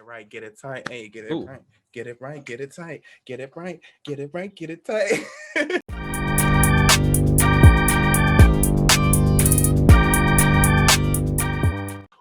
it right, get it tight. Hey, get it Ooh. right, get it right, get it tight. Get it right, get it right, get it tight.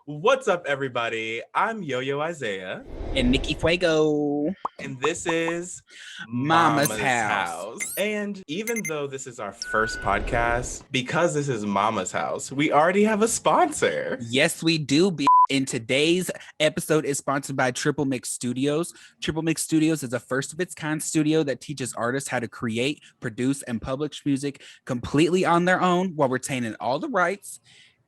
What's up, everybody? I'm YoYo-Iziah. And Nikki Fuego. And this is Mama's House. And even though this is our first podcast, because this is Mama's House, we already have a sponsor. Yes, we do. And today's episode is sponsored by Triple Mix Studios. Triple Mix Studios is a first of its kind studio that teaches artists how to create, produce, and publish music completely on their own while retaining all the rights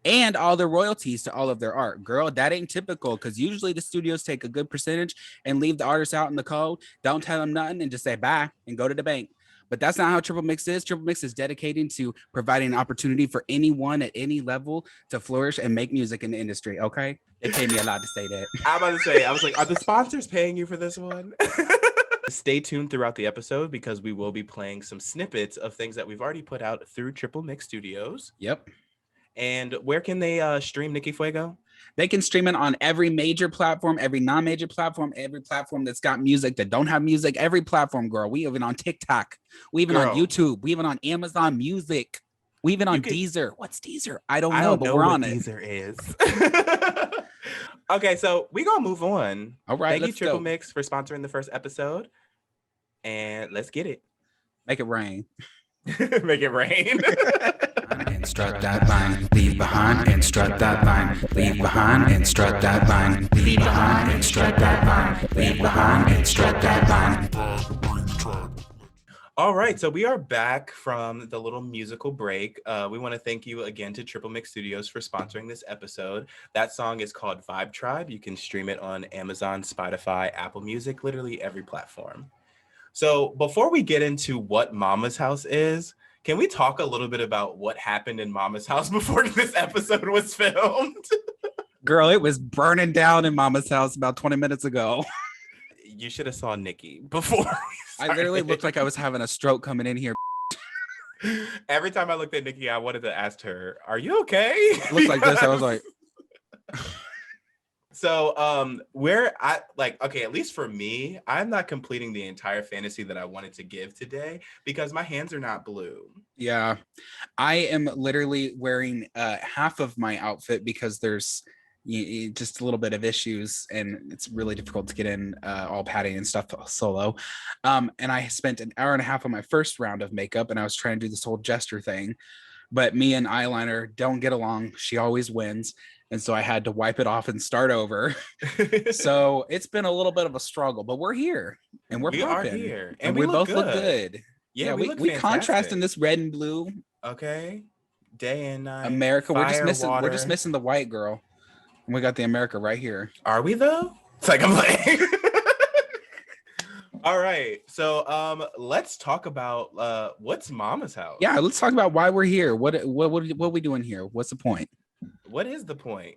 and all the royalties to all of their art. Girl, that ain't typical, because usually the studios take a good percentage and leave the artists out in the cold. Don't tell them nothing and just say bye and go to the bank. But that's not how Triple Mix is. Triple Mix is dedicated to providing an opportunity for anyone at any level to flourish and make music in the industry, okay? They paid me a lot to say that. I'm about to say, I was like, are the sponsors paying you for this one? Stay tuned throughout the episode because we will be playing some snippets of things that we've already put out through Triple Mix Studios. Yep. And where can they stream Nikki Fuego? They can stream it on every major platform, every non-major platform, every platform that's got music, that don't have music, every platform, girl. We even on TikTok. We even on YouTube. We even on Amazon Music. We even on Deezer. What's Deezer? I don't know, but we're on it. Deezer is. Okay, so we gonna move on. All right, Thank you, Triple Mix, for sponsoring the first episode. And let's get it. Make it rain. Make it rain. And strut that line, leave behind and strut that line, leave behind and strut that line, leave behind and strut that line, leave behind and strut that line. All right, so we are back from the little musical break. We want to thank you again to Triple Mix Studios for sponsoring this episode. That song is called Vibe Tribe. You can stream it on Amazon, Spotify, Apple Music, literally every platform. So before we get into what Mama's House is, can we talk a little bit about what happened in Mama's House before this episode was filmed? Girl, it was burning down in Mama's house about 20 minutes ago. You should have saw Nikki before. I literally looked like I was having a stroke coming in here. Every time I looked at Nikki, I wanted to ask her, "Are you okay?" It looked like this. I was like. So at least for me, I'm not completing the entire fantasy that I wanted to give today because my hands are not blue. Yeah, I am literally wearing half of my outfit because there's just a little bit of issues and it's really difficult to get in all padding and stuff solo. And I spent an hour and a half on my first round of makeup and I was trying to do this whole gesture thing, but me and eyeliner don't get along. She always wins. And so I had to wipe it off and start over. So it's been a little bit of a struggle, but we're here and we are here and we both look good. Yeah, we contrast in this red and blue. Okay. Day and night. America. Fire, we're just missing the white, girl. And we got the America right here. Are we though? It's like I'm like. All right. So let's talk about what's Mama's House. Yeah, let's talk about why we're here. What are we doing here? What's the point? What is the point?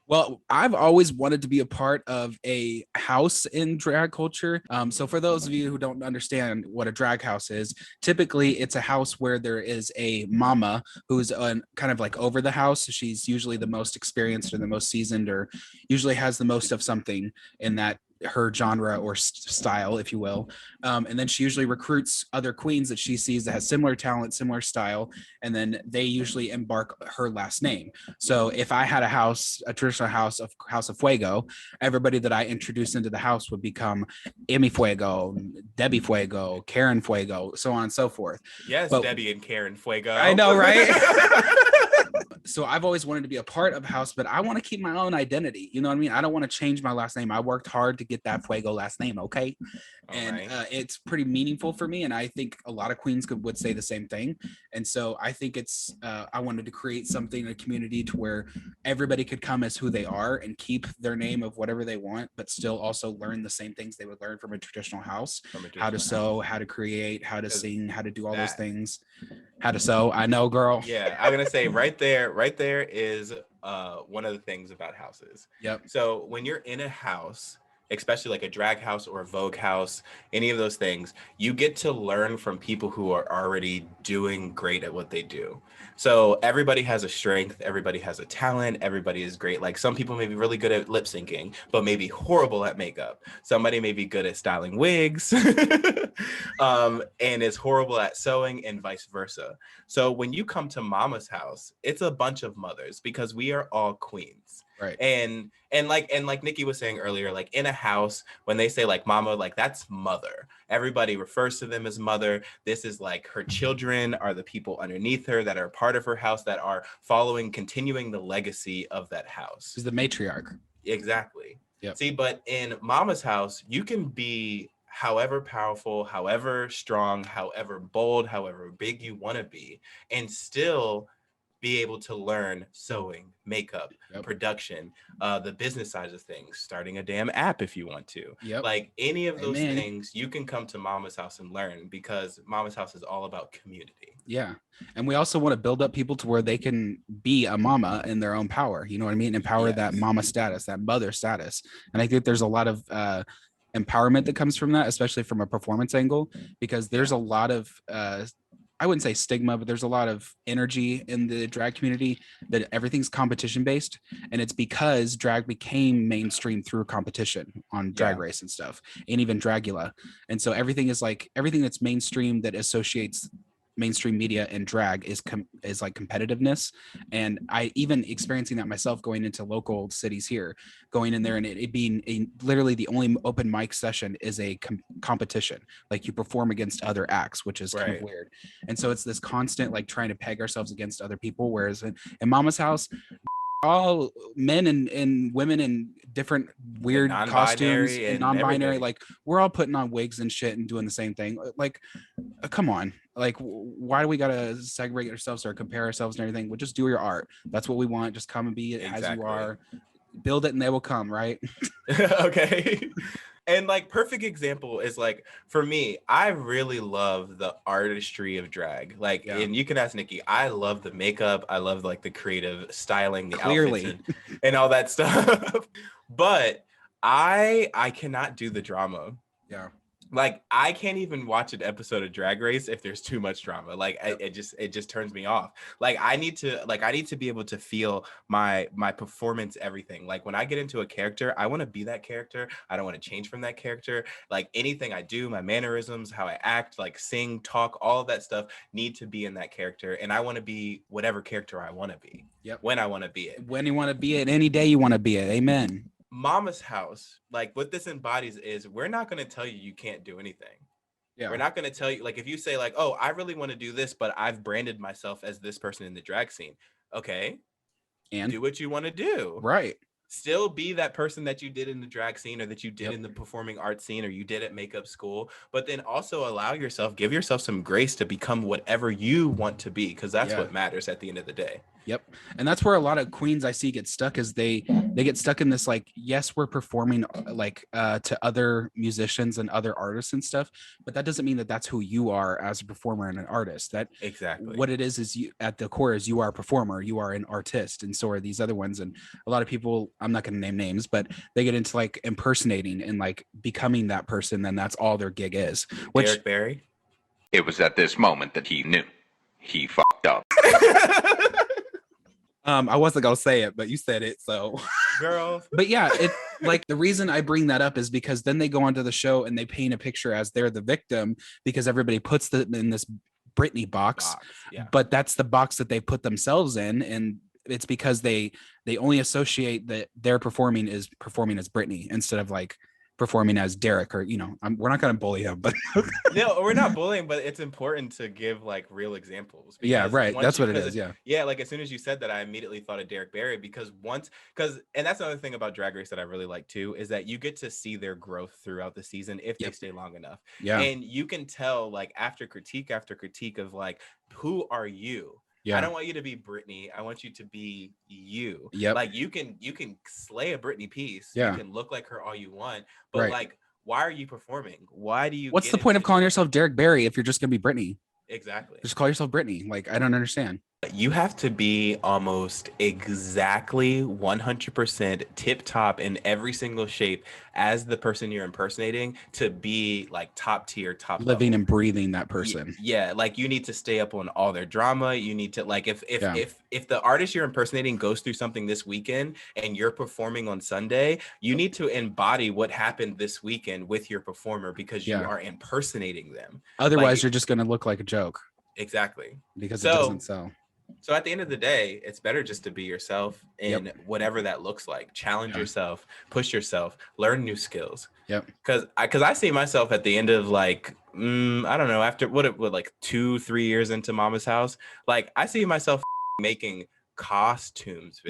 Well, I've always wanted to be a part of a house in drag culture. So for those of you who don't understand what a drag house is, typically it's a house where there is a mama who's kind of like over the house. She's usually the most experienced or the most seasoned or usually has the most of something in that her genre or style, if you will. And then she usually recruits other queens that she sees that has similar talent, similar style, and then they usually embark her last name. So if I had a traditional House of Fuego, everybody that I introduced into the house would become Emmy Fuego, Debbie Fuego, Karen Fuego, so on and so forth. Yes, but Debbie and Karen Fuego. I know, right? So I've always wanted to be a part of house, but I want to keep my own identity. You know what I mean? I don't want to change my last name. I worked hard to get that Fuego last name. Okay. It's pretty meaningful for me. And I think a lot of queens would say the same thing. And so I think I wanted to create something, a community to where everybody could come as who they are and keep their name of whatever they want, but still also learn the same things they would learn from a traditional house, how to sew, how to create, how to sing, how to do all those things, how to sew. I know, girl. Yeah. I'm going to say right there is one of the things about houses. Yep. So when you're in a house, especially like a drag house or a Vogue house, any of those things, you get to learn from people who are already doing great at what they do. So everybody has a strength, everybody has a talent, everybody is great. Like some people may be really good at lip syncing, but maybe horrible at makeup. Somebody may be good at styling wigs and is horrible at sewing, and vice versa. So when you come to Mama's house, it's a bunch of mothers because we are all queens. Right. And like Nikki was saying earlier, like in a house, when they say like mama, like that's mother. Everybody refers to them as mother. This is like her children are the people underneath her that are part of her house, that are continuing the legacy of that house. She's the matriarch. Exactly. Yep. See, but in Mama's house, you can be however powerful, however strong, however bold, however big you want to be, and still be able to learn sewing, makeup, production, the business side of things, starting a damn app if you want to. Like any of those things, you can come to Mama's house and learn, because Mama's house is all about community. Yeah. And we also want to build up people to where they can be a mama in their own power. You know what I mean? Empower that mama status, that mother status. And I think there's a lot of empowerment that comes from that, especially from a performance angle, because there's a lot of I wouldn't say stigma, but there's a lot of energy in the drag community that everything's competition based. And it's because drag became mainstream through competition on Drag Race and stuff, and even Dragula. And so everything is like, everything that's mainstream that associates mainstream media and drag is like competitiveness. And I even experiencing that myself going into local cities here, going in there and it being literally the only open mic session is a competition. Like you perform against other acts, which is kind of weird. And so it's this constant like trying to peg ourselves against other people. Whereas in Mama's house, all men and women in different weird costumes and non-binary, like we're all putting on wigs and shit and doing the same thing. Like come on, like why do we gotta segregate ourselves or compare ourselves and everything? Well, just do your art. That's what we want. Just come and be as you are, build it and they will come, right? Okay. And like perfect example is like, for me, I really love the artistry of drag. Like, and you can ask Nikki, I love the makeup. I love like the creative styling, the outfits and all that stuff. But I cannot do the drama. Yeah. Like I can't even watch an episode of Drag Race if there's too much drama. Like it just turns me off. Like I need to be able to feel my performance, everything. Like when I get into a character, I want to be that character. I don't want to change from that character. Like anything I do, my mannerisms, how I act, like sing, talk, all of that stuff need to be in that character. And I want to be whatever character I want to be. When I want to be it. When you want to be it, any day you want to be it. Amen. Mama's house, like what this embodies is we're not going to tell you can't do anything. We're not going to tell you, like if you say like, oh, I really want to do this, but I've branded myself as this person in the drag scene. Okay. And do what you want to do. Right. Still be that person that you did in the drag scene, or that you did in the performing arts scene, or you did at makeup school, but then also give yourself some grace to become whatever you want to be, because that's what matters at the end of the day. Yep. And that's where a lot of queens I see get stuck, is they get stuck in this, like, yes, we're performing like to other musicians and other artists and stuff, but that doesn't mean that that's who you are as a performer and an artist. That what it is you at the core is you are a performer, you are an artist, and so are these other ones. And a lot of people, I'm not going to name names, but they get into like impersonating and like becoming that person, then that's all their gig is. Which Derek Barry? It was at this moment that he knew he fucked up. I wasn't gonna say it, but you said it, so girl. But yeah, it like the reason I bring that up is because then they go onto the show and they paint a picture as they're the victim, because everybody puts them in this Britney box. But that's the box that they put themselves in, and it's because they only associate that they're performing as Britney instead of like performing as Derek, or we're not going to bully him, but no, we're not bullying, but it's important to give like real examples. Yeah, right. That's what it is. Yeah. Like as soon as you said that, I immediately thought of Derek Barry, because and that's another thing about Drag Race that I really like too, is that you get to see their growth throughout the season if they stay long enough. Yeah. And you can tell like after critique of like, who are you? Yeah. I don't want you to be Britney. I want you to be you. Yep. Like you can slay a Britney piece. Yeah. You can look like her all you want, but like, why are you performing? Why do you? What's the point of calling yourself Derek Barry if you're just gonna be Britney? Exactly. Just call yourself Britney. Like I don't understand. You have to be almost exactly 100% tip top in every single shape as the person you're impersonating to be like top tier, top Living level. and breathing that person. Yeah, like you need to stay up on all their drama. You need to like Yeah. if the artist you're impersonating goes through something this weekend and you're performing on Sunday, you need to embody what happened this weekend with your performer because you Yeah. are impersonating them. Otherwise, Like, you're just going to look like a joke exactly. because it doesn't sell. So at the end of the day, it's better just to be yourself in Yep. whatever that looks like. Challenge Yeah. yourself, push yourself, learn new skills. Yep. Because I see myself at the end of like, I don't know, after what like 2-3 years into Mama's House, like I see myself making costumes,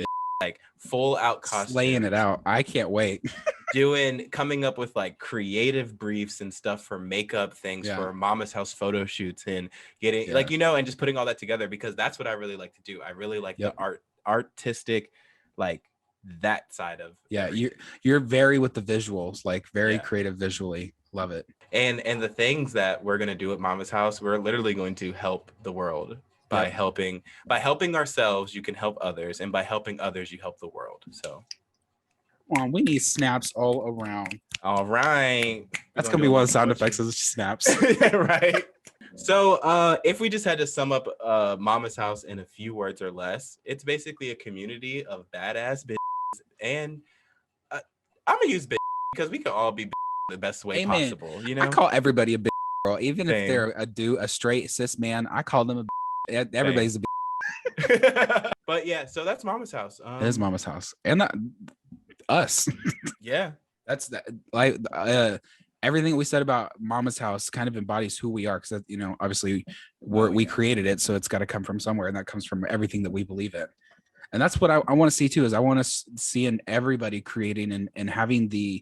like full out costumes. Slaying it out. I can't wait. Coming up with like creative briefs and stuff for makeup things for Mama's House photo shoots and getting like, and just putting all that together because that's what I really like to do. I really like the artistic, like that side of everything. You're very with the visuals, like very creative visually. Love it. And the things that we're gonna do at Mama's House, we're literally going to help the world by helping ourselves. You can help others, and by helping others, you help the world. So. We need snaps all around. All right. That's gonna be one of the sound effects is snaps. Yeah, right. So if we just had to sum up Mama's House in a few words or less, it's basically a community of badass bitches. And I'm gonna use bitch because we can all be the best way possible. You know, I call everybody a bitch, girl. Even Same. if they're a straight cis man, I call them a bitch. Everybody's a bitch. But yeah, so that's Mama's House. It is Mama's House. And us. Yeah. That's that like everything we said about Mama's House kind of embodies who we are because obviously we created it, so it's got to come from somewhere, and that comes from everything that we believe in. And that's what I want to see too, is I want to see in everybody creating and having the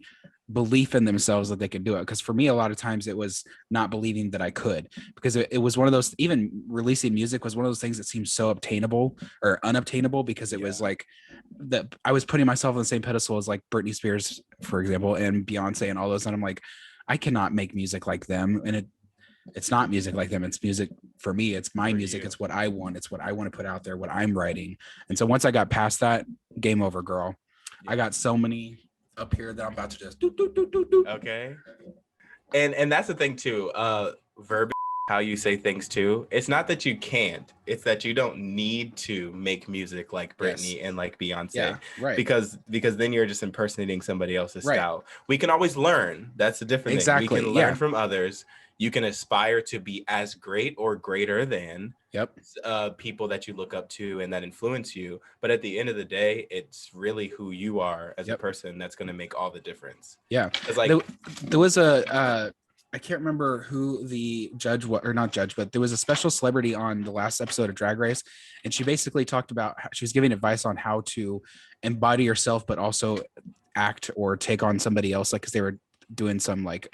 belief in themselves that they can do it. Because for me, a lot of times it was not believing that I could, because it was one of those, even releasing music was one of those things that seemed so obtainable or unobtainable, because it was like that I was putting myself on the same pedestal as like Britney Spears, for example, and Beyonce and all those. And I'm like, I cannot make music like them. And it's not music like them. It's music for me. It's my music. It's what I want. It's what I want to put out there, what I'm writing. And so once I got past that, game over, girl. I got so many up here that I'm about to just do. Okay. And that's the thing too. Verbiage, how you say things too. It's not that you can't. It's that you don't need to make music like Britney and like Beyonce. Yeah, right. Because then you're just impersonating somebody else's style. We can always learn. That's the different thing. We can learn from others. You can aspire to be as great or greater than people that you look up to and that influence you. But at the end of the day, it's really who you are as a person that's going to make all the difference. Yeah. It's like there was I can't remember who the judge was, or not judge, but there was a special celebrity on the last episode of Drag Race. And she basically talked about, she was giving advice on how to embody yourself, but also act or take on somebody else. Like, cause they were doing some like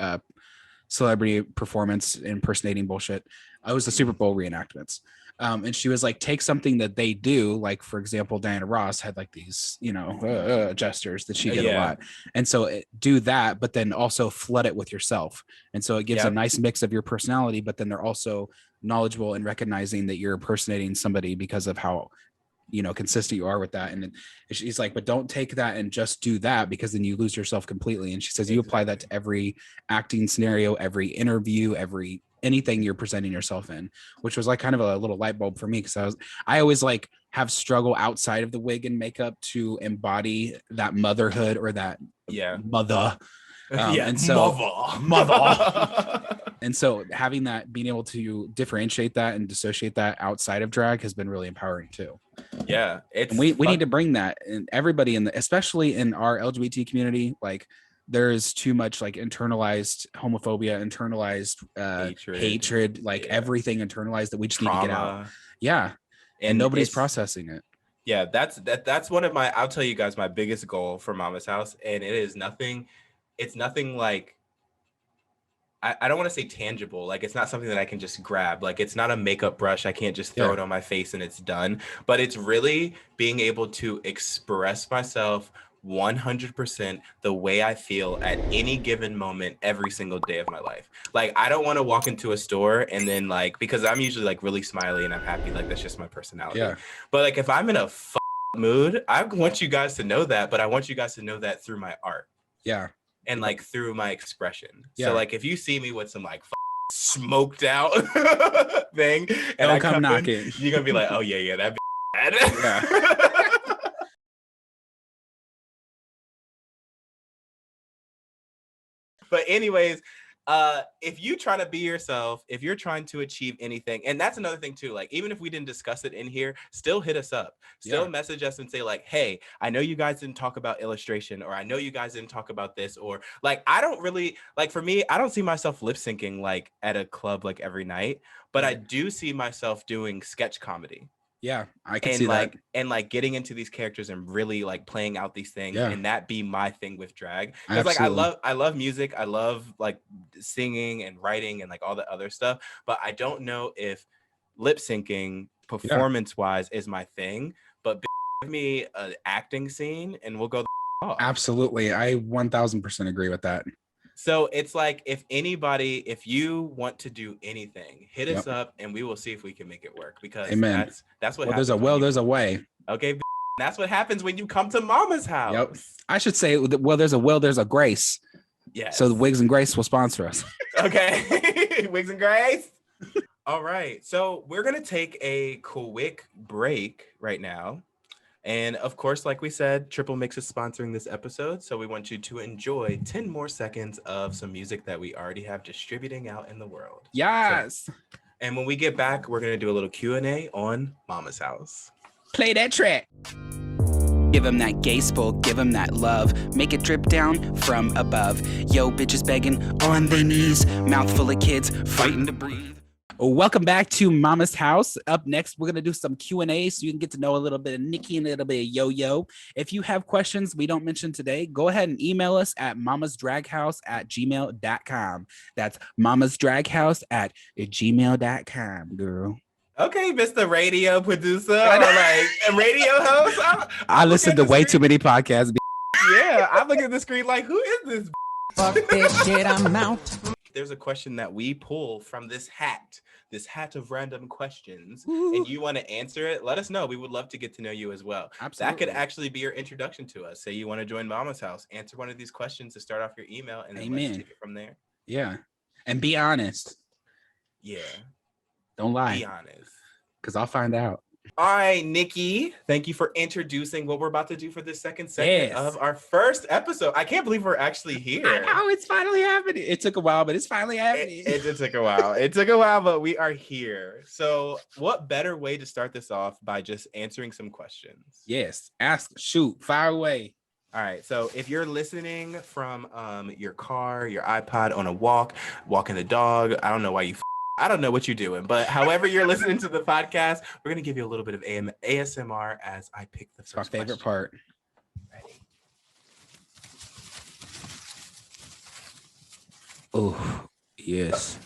celebrity performance impersonating bullshit. It was the Super Bowl reenactments. And she was like, take something that they do, like for example, Diana Ross had like these, gestures that she did a lot, and so do that, but then also flood it with yourself, and so it gives a nice mix of your personality. But then they're also knowledgeable in recognizing that you're impersonating somebody because of how consistent you are with that. And she's like, but don't take that and just do that, because then you lose yourself completely. And she says you apply that to every acting scenario, every interview, anything you're presenting yourself in, which was like kind of a little light bulb for me, because I always like have struggle outside of the wig and makeup to embody that motherhood or that mother. And so mother. And so having that, being able to differentiate that and dissociate that outside of drag has been really empowering too. Yeah, and we need to bring that, and everybody especially in our LGBT community, like there's too much like internalized homophobia, internalized hatred, like everything internalized that we just need to get out. Yeah. And nobody's processing it. Yeah, that's one of my, I'll tell you guys my biggest goal for Mama's House. And it's nothing like, I don't want to say tangible. Like, it's not something that I can just grab. Like, it's not a makeup brush. I can't just throw it on my face and it's done. But it's really being able to express myself 100% the way I feel at any given moment every single day of my life. Like, I don't want to walk into a store and then like, because I'm usually like really smiley and I'm happy, like that's just my personality. Yeah. But like if I'm in a mood, I want you guys to know that, but I want you guys to know that through my art. Yeah. And like through my expression. Yeah. So like if you see me with some like smoked out thing and Don't I come knocking. in, you're gonna be like, oh yeah, that bad. Yeah. But anyways, if you try to be yourself, if you're trying to achieve anything, and that's another thing too, like even if we didn't discuss it in here, still hit us up, still message us and say like, hey, I know you guys didn't talk about illustration, or I know you guys didn't talk about this, or like, I don't really, like for me, I don't see myself lip syncing like at a club like every night, but I do see myself doing sketch comedy. Yeah, I can see like, that. And like getting into these characters and really like playing out these things, and that be my thing with drag. Because like I love music, I love like singing and writing and like all the other stuff, but I don't know if lip syncing performance wise is my thing. But give me an acting scene and we'll go off. Absolutely, I 1000% agree with that. So it's like, if you want to do anything, hit us up and we will see if we can make it work, because that's what happens. There's a way. Okay, that's what happens when you come to Mama's house. Yep. I should say, there's a grace. Yes. So the Wigs and Grace will sponsor us. Okay. Wigs and Grace. All right. So we're going to take a quick break right now. And of course, like we said, Triple Mix is sponsoring this episode. So we want you to enjoy 10 more seconds of some music that we already have distributing out in the world. Yes. And when we get back, we're going to do a little Q&A on Mama's house. Play that track. Give them that gay spoke, give them that love. Make it drip down from above. Yo, bitches begging on their knees. Mouth full of kids fighting to breathe. Welcome back to Mama's House. Up next, we're going to do some Q&A so you can get to know a little bit of Nikki and a little bit of Yo-Yo. If you have questions we don't mention today, go ahead and email us at mamasdraghaus@gmail.com. That's mamasdraghaus@gmail.com, girl. Okay, Mr. Radio producer, or like a radio host. I listen to way too many podcasts. Yeah, I look at the screen like, who is this? Fuck this shit, I'm out. There's a question that we pull from this hat of random questions. Ooh. And you want to answer it, let us know. We would love to get to know you as well. Absolutely. That could actually be your introduction to us. Say you want to join Mama's House, answer one of these questions to start off your email, and then let's take it from there. Yeah. And be honest. Yeah. Don't lie. Be honest. Because I'll find out. All right, Nikki, thank you for introducing what we're about to do for this second segment of our first episode. I can't believe we're actually here. I know, it's finally happening. It took a while, but it's finally happening. It took a while. It took a while, but we are here. So what better way to start this off by just answering some questions? Yes. Ask, shoot, fire away. All right. So if you're listening from your car, your iPod, on a walk, walking the dog, I don't know why I don't know what you're doing, but however you're listening to the podcast, we're going to give you a little bit of ASMR as I pick the first question. Our favorite part. Ready? Oh, yes.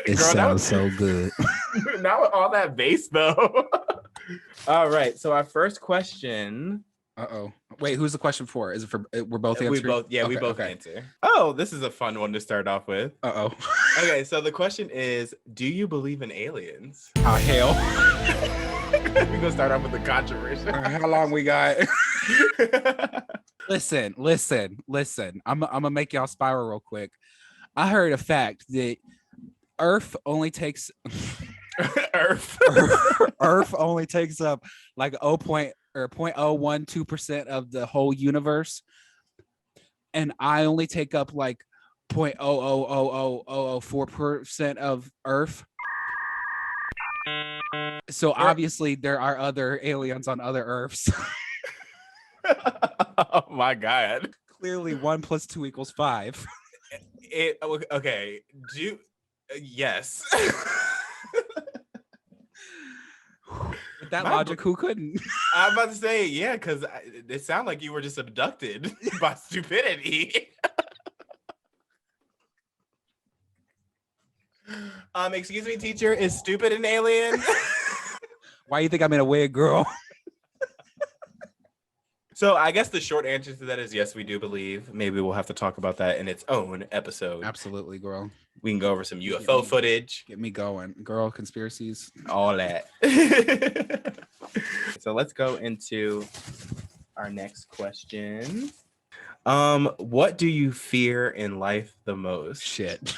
It sounds so good. Not with all that bass, though. All right. So our first question. Uh-oh. Wait, who's the question for? Is it for, we're both answering? We both answer. Oh, this is a fun one to start off with. Uh-oh. Okay, so the question is, do you believe in aliens? Oh, hell. We're going to start off with the controversy. How long we got? Listen. I'm going to make y'all spiral real quick. I heard a fact that Earth only takes... Earth only takes up like 0.012% of the whole universe, and I only take up like 0.00004% of Earth. So obviously there are other aliens on other Earths. Oh my God! Clearly 1 + 2 = 5. Okay. Yes. With that logic, who couldn't? I'm about to say, yeah, because it sounded like you were just abducted by stupidity. Excuse me, teacher, is stupid an alien? Why you think I'm in a wig, girl? So I guess the short answer to that is yes, we do believe. Maybe we'll have to talk about that in its own episode. Absolutely, girl. We can go over some UFO footage. Get me going. Girl, conspiracies. All that. So let's go into our next question. What do you fear in life the most? Shit.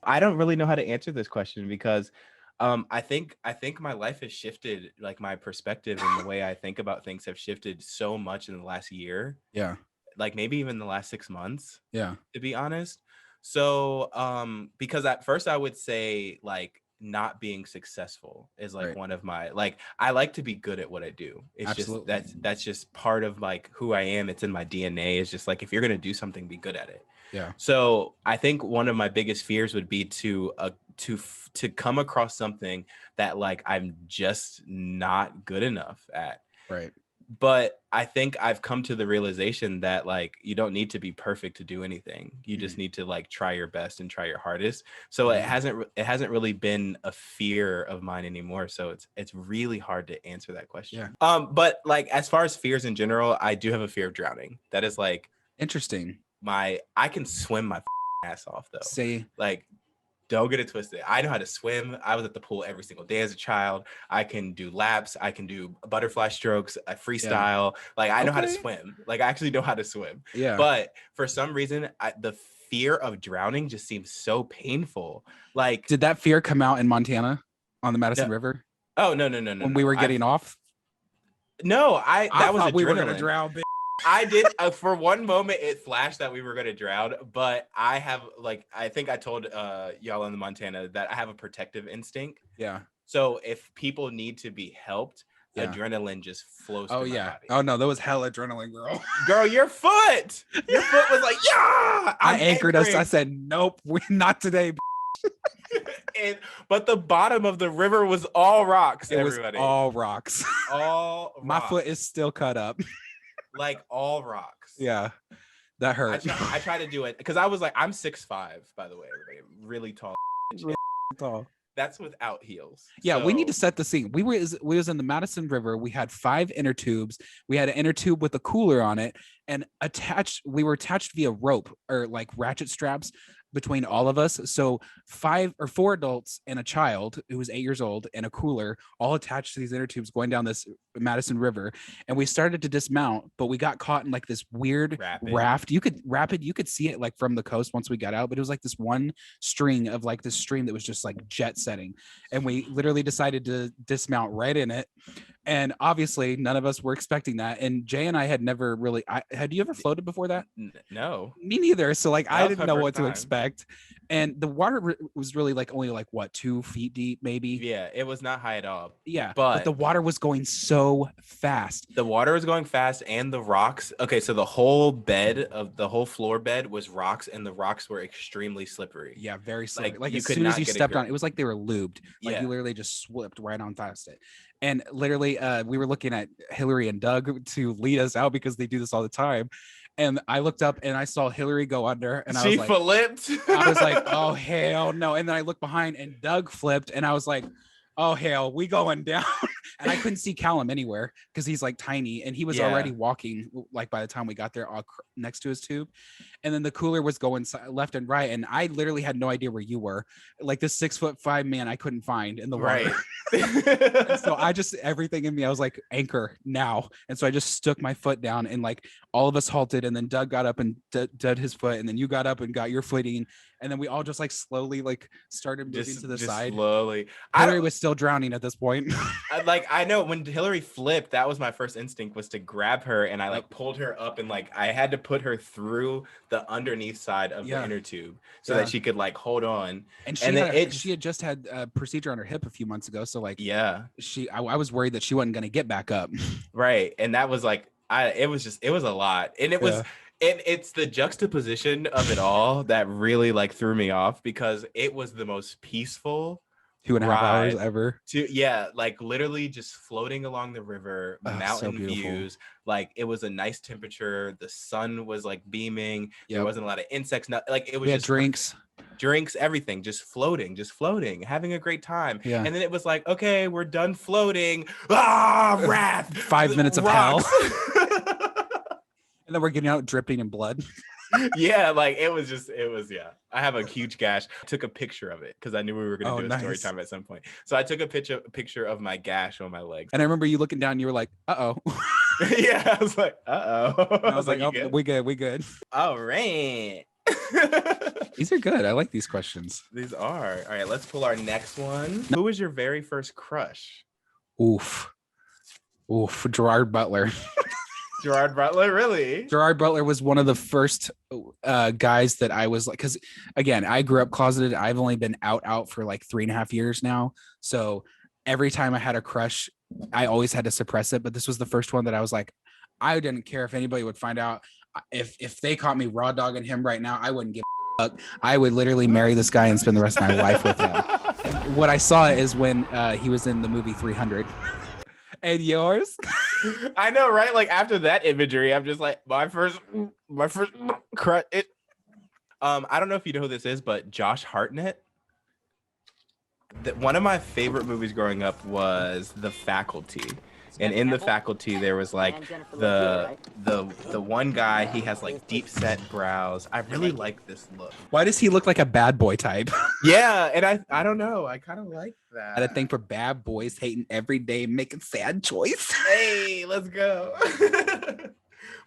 I don't really know how to answer this question because I think my life has shifted, like my perspective and the way I think about things have shifted so much in the last year. Yeah. Like maybe even the last 6 months. Yeah. To be honest. So because at first I would say like not being successful is like one of my, like, I like to be good at what I do. It's Absolutely. just that's just part of like who I am. It's in my DNA. It's just like if you're gonna do something, be good at it. Yeah. So I think one of my biggest fears would be to come across something that like I'm just not good enough at. Right. But I think I've come to the realization that like you don't need to be perfect to do anything. You just need to like try your best and try your hardest. So it hasn't really been a fear of mine anymore. So it's really hard to answer that question. Yeah. But like as far as fears in general, I do have a fear of drowning. That is like interesting. I can swim my ass off though. Say like, don't get it twisted. I know how to swim. I was at the pool every single day as a child. I can do laps. I can do butterfly strokes, freestyle. Like I know how to swim. Like I actually know how to swim. Yeah. But for some reason, the fear of drowning just seems so painful. Like, did that fear come out in Montana on the Madison River? Oh no. When we were getting off? No, that was thought adrenaline. We were gonna drown, bitch. I did for one moment it flashed that we were going to drown, but I have like I think I told y'all in the Montana that I have a protective instinct. Yeah. So if people need to be helped, adrenaline just flows through my body. Oh no, that was hell adrenaline, girl. Girl, your foot was like, yeah. I anchored us. I said, nope, we're not today. But the bottom of the river was all rocks. Everybody. Was all rocks. All rocks. My foot is still cut up. Like all rocks. Yeah, that hurt. I try to do it because I was like, I'm 6'5", by the way, everybody. Really tall. Really tall. That's without heels. Yeah, so. We need to set the scene. We was in the Madison River. We had 5 inner tubes. We had an inner tube with a cooler on it, and we were attached via rope or like ratchet straps between all of us. So 4 adults and a child who was 8 years old and a cooler all attached to these inner tubes going down this Madison River. And we started to dismount, but we got caught in like this weird raft. You could see it like from the coast once we got out, but it was like this one string of like this stream that was just like jet setting. And we literally decided to dismount right in it. And obviously none of us were expecting that. And Jay and I had never really, had you ever floated before that? No. Me neither. So like, I didn't know what to expect. And the water was really like only like what, 2 feet deep, maybe. Yeah, it was not high at all. Yeah, but the water was going so fast. The water was going fast, and the rocks. Okay, so the whole floor bed was rocks, and the rocks were extremely slippery. Yeah, very slippery. Like as soon as you stepped on it was like they were lubed. Like you literally just slipped right on past it. And literally, we were looking at Hillary and Doug to lead us out because they do this all the time. And I looked up and I saw Hillary go under, and I was like, flipped. I was like, oh hell no. And then I looked behind and Doug flipped, and I was like, oh hell, we going down. And I couldn't see Callum anywhere because he's like tiny, and he was already walking like by the time we got there next to his tube. And then the cooler was going left and right, and I literally had no idea where you were. Like this 6'5" man I couldn't find in the water. Right. So I just, everything in me, I was like, anchor now. And so I just stuck my foot down, and like all of us halted, and then Doug got up and did his foot, and then you got up and got your footing, and then we all just like slowly like started moving to the side. Slowly. Hillary was still drowning at this point. I know when Hillary flipped, that was my first instinct, was to grab her, and I like pulled her up, and like I had to put her through the underneath side of the inner tube so that she could like hold on. And she had just had a procedure on her hip a few months ago, so like I was worried that she wasn't going to get back up. Right. And that was like it was a lot. And it was and it's the juxtaposition of it all that really like threw me off, because it was the most peaceful 2.5 hours ever. Like literally just floating along the river, mountain views. Like it was a nice temperature. The sun was like beaming. There wasn't a lot of insects. Like it was just drinks, everything, just floating, having a great time. And then it was like, okay, we're done floating. Wrath. 5 minutes of hell. And then we're getting out dripping in blood. Yeah, like it was yeah. I have a huge gash. I took a picture of it because I knew we were gonna do a story time at some point. So I took a picture of my gash on my legs. And I remember you looking down and you were like, uh-oh. Yeah, I was like, uh-oh. I was like, oh, we good. All right. These are good. I like these questions. These are. All right, let's pull our next one. Who was your very first crush? Oof, Gerard Butler. Gerard Butler, really? Gerard Butler was one of the first guys that I was like, because again, I grew up closeted. I've only been out for like 3.5 years now. So every time I had a crush, I always had to suppress it. But this was the first one that I was like, I didn't care if anybody would find out. If they caught me raw dogging him right now, I wouldn't give a fuck. I would literally marry this guy and spend the rest of my life with him. And what I saw is when he was in the movie 300. And yours? I know, right? Like after that imagery, I'm just like my first crush. I don't know if you know who this is, but Josh Hartnett. One of my favorite movies growing up was The Faculty. And in The Faculty, there was like the one guy, he has like deep set brows. I really like this look. Why does he look like a bad boy type? Yeah, and I don't know. I kind of like that. I had a thing for bad boys hating every day, making sad choice. Hey, let's go.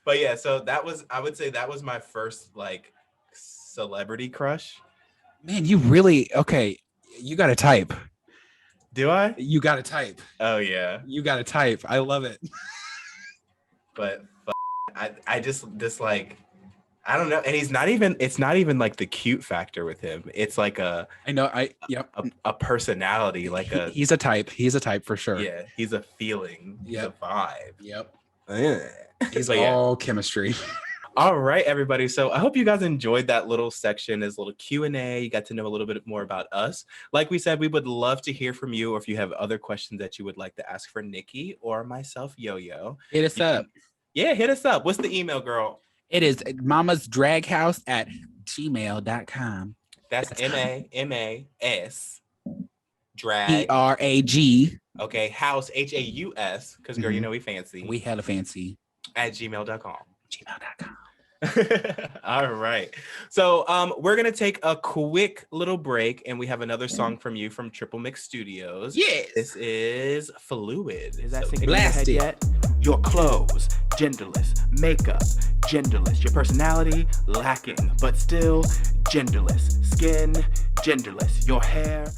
But yeah, so I would say that was my first like celebrity crush. Man, you really, okay, you got to type. Do I? You got to type. Oh yeah. You got to type. I love it. But I just like, I don't know. And it's not even like the cute factor with him. It's like a personality, like he's a type. He's a type for sure. Yeah. He's a feeling. He's a vibe. Yep. Yeah. He's all chemistry. All right, everybody. So I hope you guys enjoyed that little section, this little Q&A. You got to know a little bit more about us. Like we said, we would love to hear from you, or if you have other questions that you would like to ask for Nikki or myself, Yo-Yo. Hit us up. Yeah, hit us up. What's the email, girl? It is mamasdraghaus@gmail.com. That's MAMAS drag PRAG. Okay, house HAUS, because girl, you know we fancy. We hella fancy. At gmail.com. Gmail.com. All right. So we're gonna take a quick little break, and we have another song from you from Triple Mix Studios. Yes. This is Fluid. Is that So sinking in your head yet? Your clothes, genderless. Makeup, genderless. Your personality, lacking, but still genderless. Skin, genderless. Your hair.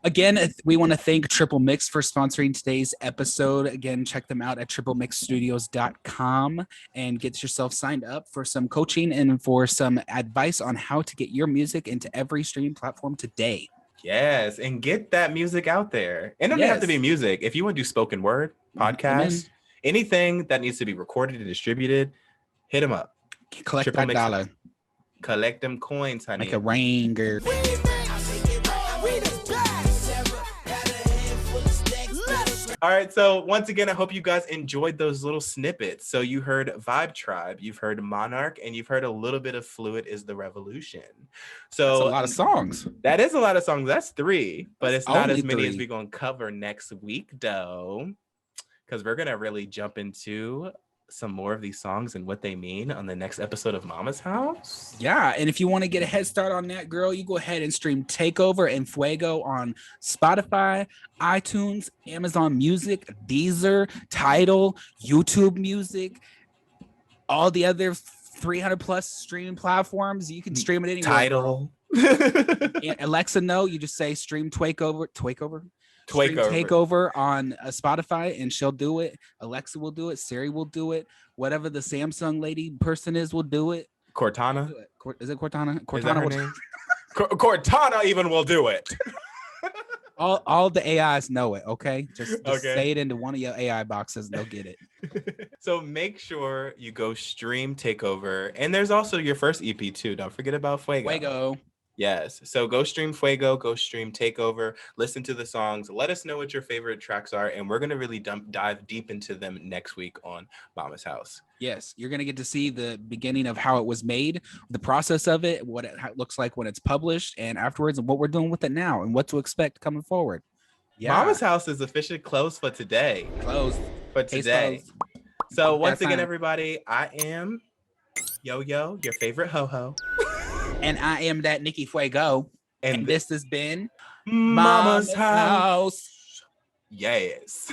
Again, we want to thank Triple Mix for sponsoring today's episode. Again, check them out at triplemixstudios.com and get yourself signed up for some coaching and for some advice on how to get your music into every streaming platform today. Yes, and get that music out there. And it doesn't have to be music. If you want to do spoken word, podcast, anything that needs to be recorded and distributed, hit them up. Collect Triple that Mix. dollar. Collect them coins, honey. Like a ringer. All right, so once again, I hope you guys enjoyed those little snippets. So you heard Vibe Tribe, you've heard Monarch, and you've heard a little bit of Fluid is the Revolution. So that's a lot of songs. That is a lot of songs. That's 3, but it's not Only as many 3. as we're going to cover next week, though, because we're going to really jump into some more of these songs and what they mean on the next episode of Mama's House. Yeah, and if you want to get a head start on that, girl, you go ahead and stream Takeover and Fuego on Spotify, iTunes, Amazon Music, Deezer, Tidal, YouTube Music, all the other 300 plus streaming platforms. You can stream it anywhere. Tidal. And Alexa, no, you just say stream Takeover. Takeover on Spotify, and she'll do it. Alexa will do it. Siri will do it. Whatever the Samsung lady person is will do it. Cortana. Is it Cortana? Is that her Cortana. name? Cortana even will do it. All the AIs know it. Okay, just Okay. say it into one of your AI boxes, and they'll get it. So make sure you go stream Takeover, and there's also your first EP too. Don't forget about Fuego. Yes. So go stream Fuego, go stream Takeover, listen to the songs, let us know what your favorite tracks are, and we're going to really dive deep into them next week on Mama's House. Yes, you're going to get to see the beginning of how it was made, the process of it, what it looks like when it's published, and afterwards, and what we're doing with it now, and what to expect coming forward. Yeah. Mama's House is officially closed for today. Closed. For Case today. closed. So once That's again, fine. everybody, I am Yo-Yo, your favorite ho-ho. And I am that Nikki Fuego. And this has been Mama's House. Yes.